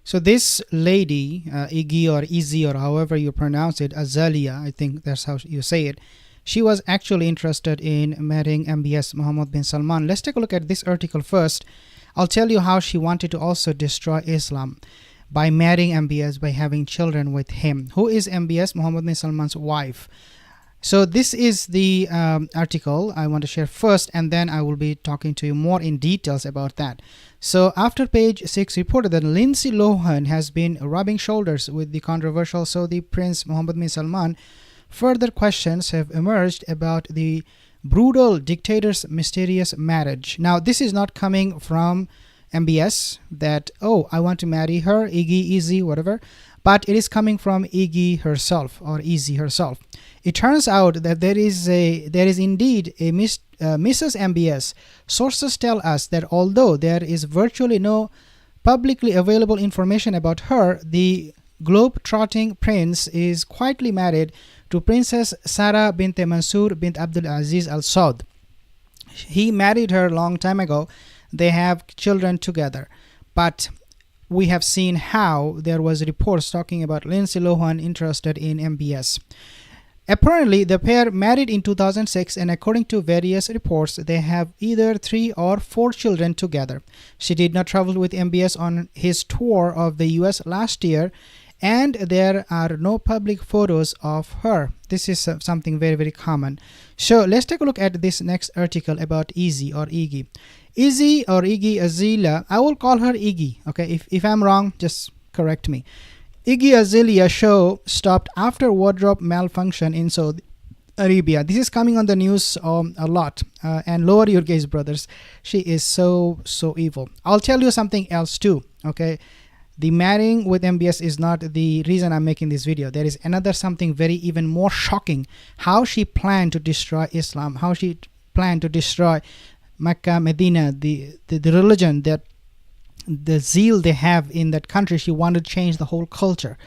So this lady, Iggy or Izzy or however you pronounce it, Azalea, I think that's how you say it. She was actually interested in marrying MBS, Mohammed bin Salman. Let's take a look at this article first. I'll tell you how she wanted to also destroy Islam by marrying MBS, by having children with him. Who is MBS? Mohammed bin Salman's wife. So this is the article I want to share first, and then I will be talking to you more in details about that. So after page 6 reported that Lindsay Lohan has been rubbing shoulders with the controversial Saudi Prince Mohammed bin Salman, further questions have emerged about the brutal dictator's mysterious marriage. Now this is not coming from MBS that, oh, I want to marry her, Iggy, Izzy, whatever, but it is coming from Iggy herself or Izzy herself. It turns out that there is indeed a Mrs. MBS. Sources tell us that although there is virtually no publicly available information about her, the globe-trotting prince is quietly married to Princess Sarah bint Mansour bint Abdul Aziz Al Saud. He married her a long time ago. They have children together, but we have seen how there was reports talking about Lindsay Lohan interested in MBS. Apparently, the pair married in 2006, and according to various reports, they have either 3 or 4 children together. She did not travel with MBS on his tour of the US last year, and there are no public photos of her. This is something very, very common. So let's take a look at this next article about Izzy or Iggy. Izzy or Iggy Azalea, I will call her Iggy. Okay, if I'm wrong, just correct me. Iggy Azalea show stopped after wardrobe malfunction in Saudi Arabia. This is coming on the news a lot. And lower your gaze, brothers. She is so evil. I'll tell you something else too. Okay, the marrying with MBS is not the reason I'm making this video. There is another something very even more shocking. How she planned to destroy Islam. How she planned to destroy Mecca, Medina, the religion, that the zeal they have in that country. She wanted to change the whole culture.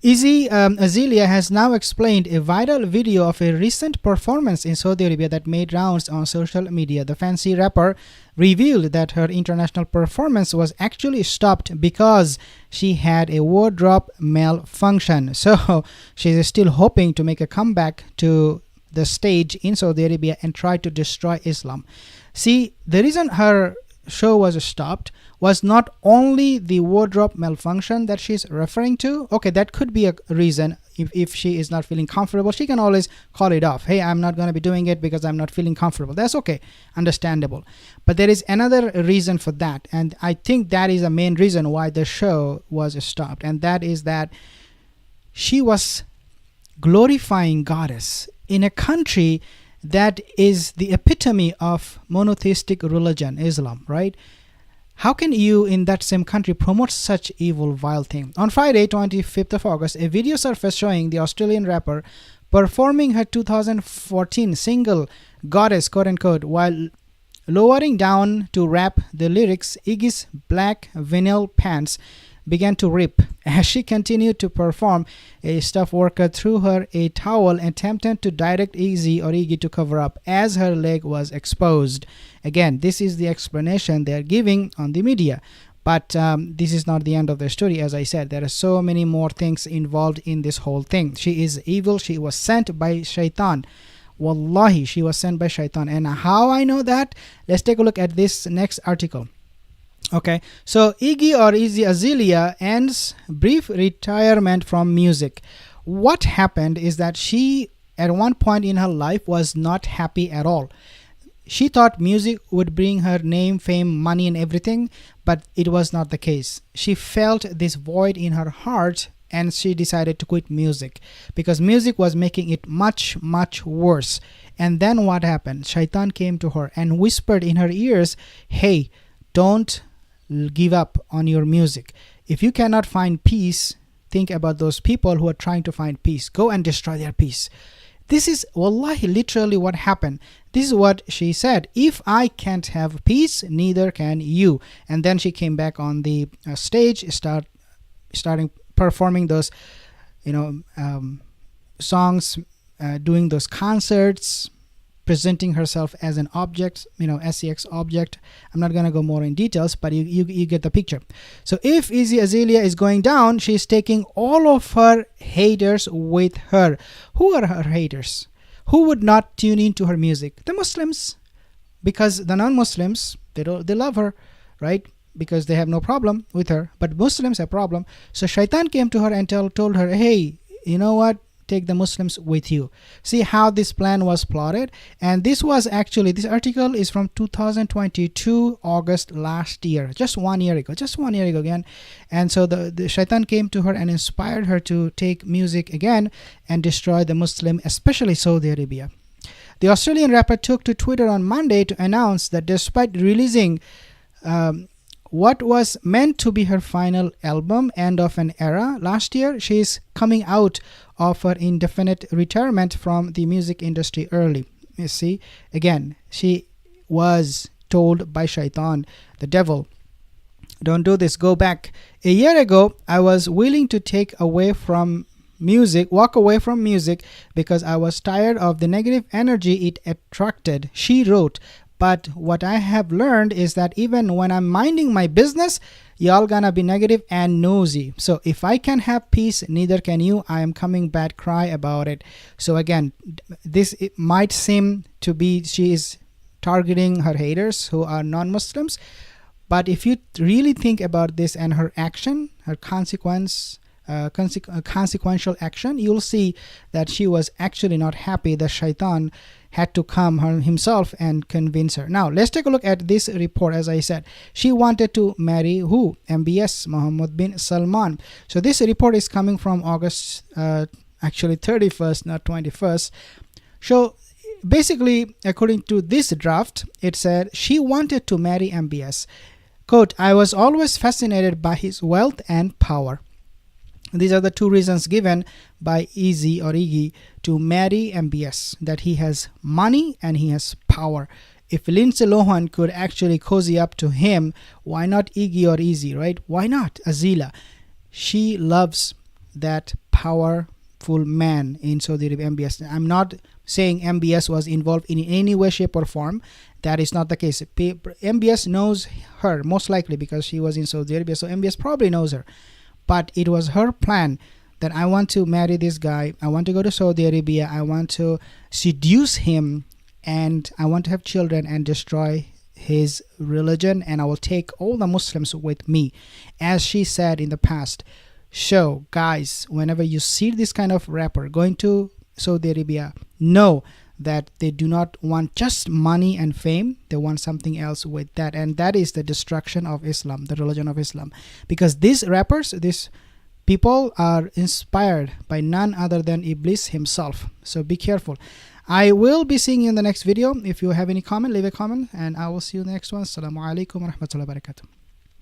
Iggy Azalea has now explained a viral video of a recent performance in Saudi Arabia that made rounds on social media. The fancy rapper revealed that her international performance was actually stopped because she had a wardrobe malfunction. So she is still hoping to make a comeback to the stage in Saudi Arabia and try to destroy Islam. See, the reason her show was stopped was not only the wardrobe malfunction that she's referring to. Okay, that could be a reason. If she is not feeling comfortable, she can always call it off. Hey, I'm not going to be doing it because I'm not feeling comfortable. That's okay, understandable. But there is another reason for that, and I think that is the main reason why the show was stopped, and that is that she was glorifying Goddess in a country that is the epitome of monotheistic religion, Islam, right? How can you in that same country promote such evil, vile thing? On Friday, 25th of August, a video surfaced showing the Australian rapper performing her 2014 single Godess, quote unquote, while lowering down to rap the lyrics. Iggy's black vinyl pants began to rip as she continued to perform. A staff worker threw her a towel and attempted to direct Iggy to cover up as her leg was exposed. Again, this is the explanation they are giving on the media. But this is not the end of the story. As I said, there are so many more things involved in this whole thing. She is evil. She was sent by Shaitan. Wallahi, she was sent by Shaitan. And how I know that? Let's take a look at this next article. Okay, so Iggy or Iggy Azalea ends brief retirement from music. What happened is that she, at one point in her life, was not happy at all. She thought music would bring her name, fame, money, and everything, but it was not the case. She felt this void in her heart, and she decided to quit music because music was making it much, much worse. And then what happened? Shaitan came to her and whispered in her ears, hey, don't give up on your music. If you cannot find peace, think about those people who are trying to find peace. Go and destroy their peace. This is wallahi literally what happened. This is what she said. If I can't have peace, neither can you. And then she came back on the stage, starting performing those songs, doing those concerts, presenting herself as an object, sex object. I'm not going to go more in details, but you get the picture. So if Iggy Azalea is going down, she's taking all of her haters with her. Who are her haters? Who would not tune into her music? The Muslims, because the non-Muslims, they love her, right? Because they have no problem with her, but Muslims have problem. So Shaitan came to her and told her, hey, you know what? Take the Muslims with you. See how this plan was plotted. And this article is from 2022 August last year, just 1 year ago again. And so the Shaitan came to her and inspired her to take music again and destroy the Muslim, especially Saudi Arabia. The Australian rapper took to Twitter on Monday to announce that despite releasing what was meant to be her final album, End of an Era, last year, she is coming out of her indefinite retirement from the music industry early. You see, again, she was told by Shaitan, the devil, don't do this, go back. A year ago, I was willing to walk away from music because I was tired of the negative energy it attracted, she wrote. But what I have learned is that even when I'm minding my business, y'all gonna be negative and nosy. So if I can have peace, neither can you. I am coming back, cry about it. So again, it might seem to be she is targeting her haters who are non-Muslims. But if you really think about this and her action, her consequential action, you'll see that she was actually not happy that Shaitan had to come himself and convince her. Now let's take a look at this report. As I said, she wanted to marry who? MBS, Mohammed bin Salman. So this report is coming from August 31st, not 21st. So basically, according to this draft, it said she wanted to marry MBS. Quote, I was always fascinated by his wealth and power. These are the two reasons given by Iggy to marry MBS, that he has money and he has power. If Lindsay Lohan could actually cozy up to him, why not Iggy or Izzy, right? Why not Azalea? She loves that powerful man in Saudi Arabia, MBS. I'm not saying MBS was involved in any way, shape or form. That is not the case. MBS knows her, most likely because she was in Saudi Arabia, so MBS probably knows her. But it was her plan that I want to marry this guy, I want to go to Saudi Arabia, I want to seduce him, and I want to have children and destroy his religion, and I will take all the Muslims with me, as she said in the past. So guys, whenever you see this kind of rapper going to Saudi Arabia, know that they do not want just money and fame, they want something else with that, and that is the destruction of Islam, the religion of Islam. Because these rappers, these people are inspired by none other than Iblis himself. So be careful. I will be seeing you in the next video. If you have any comment, leave a comment, and I will see you in the next one. Assalamu alaikum wa rahmatullahi wa barakatuh.